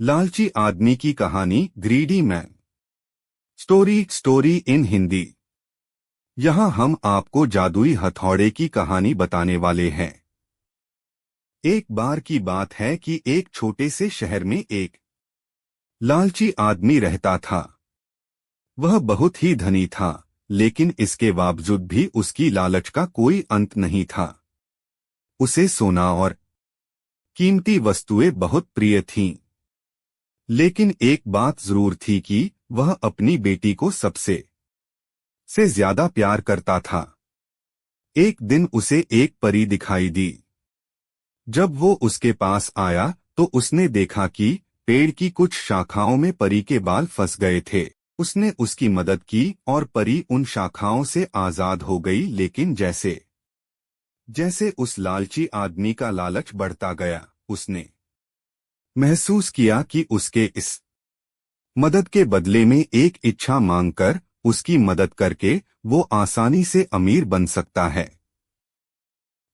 लालची आदमी की कहानी greedy man. Story in Hindi. यहाँ हम आपको जादुई हथौड़े की कहानी बताने वाले हैं। एक बार की बात है कि एक छोटे से शहर में एक लालची आदमी रहता था। वह बहुत ही धनी था, लेकिन इसके बावजूद भी उसकी लालच का कोई अंत नहीं था। उसे सोना और कीमती वस्तुएं बहुत प्रिय थीं। लेकिन एक बात जरूर थी कि वह अपनी बेटी को सबसे ज्यादा प्यार करता था। एक दिन उसे एक परी दिखाई दी। जब वो उसके पास आया तो उसने देखा कि पेड़ की कुछ शाखाओं में परी के बाल फंस गए थे। उसने उसकी मदद की और परी उन शाखाओं से आजाद हो गई। लेकिन जैसे जैसे उस लालची आदमी का लालच बढ़ता गया, उसने महसूस किया कि उसके इस मदद के बदले में एक इच्छा मांगकर उसकी मदद करके वो आसानी से अमीर बन सकता है।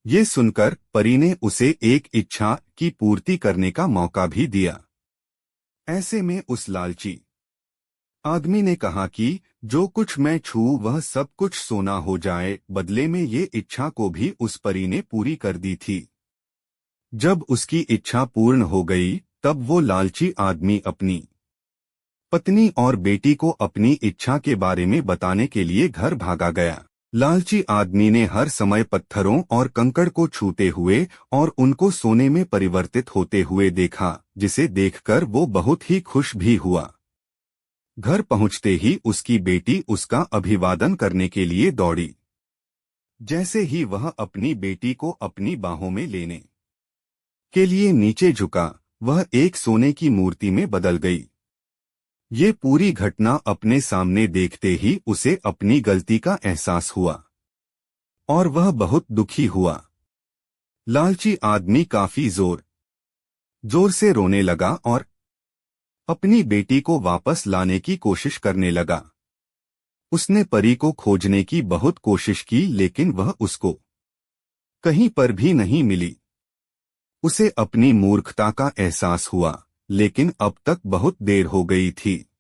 ये सुनकर परी ने उसे एक इच्छा की पूर्ति करने का मौका भी दिया। ऐसे में उस लालची आदमी ने कहा कि जो कुछ मैं छू वह सब कुछ सोना हो जाए। बदले में ये इच्छा को भी उस परी ने पूरी कर दी थी। जब उसकी इच्छा पूर्ण हो गई, तब वो लालची आदमी अपनी पत्नी और बेटी को अपनी इच्छा के बारे में बताने के लिए घर भागा गया। लालची आदमी ने हर समय पत्थरों और कंकड़ को छूते हुए और उनको सोने में परिवर्तित होते हुए देखा, जिसे देखकर वो बहुत ही खुश भी हुआ। घर पहुंचते ही उसकी बेटी उसका अभिवादन करने के लिए दौड़ी। जैसे ही वह अपनी बेटी को अपनी बाहों में लेने के लिए नीचे झुका, वह एक सोने की मूर्ति में बदल गई। ये पूरी घटना अपने सामने देखते ही उसे अपनी गलती का एहसास हुआ और वह बहुत दुखी हुआ। लालची आदमी काफी जोर से रोने लगा और अपनी बेटी को वापस लाने की कोशिश करने लगा। उसने परी को खोजने की बहुत कोशिश की, लेकिन वह उसको कहीं पर भी नहीं मिली। उसे अपनी मूर्खता का एहसास हुआ, लेकिन अब तक बहुत देर हो गई थी।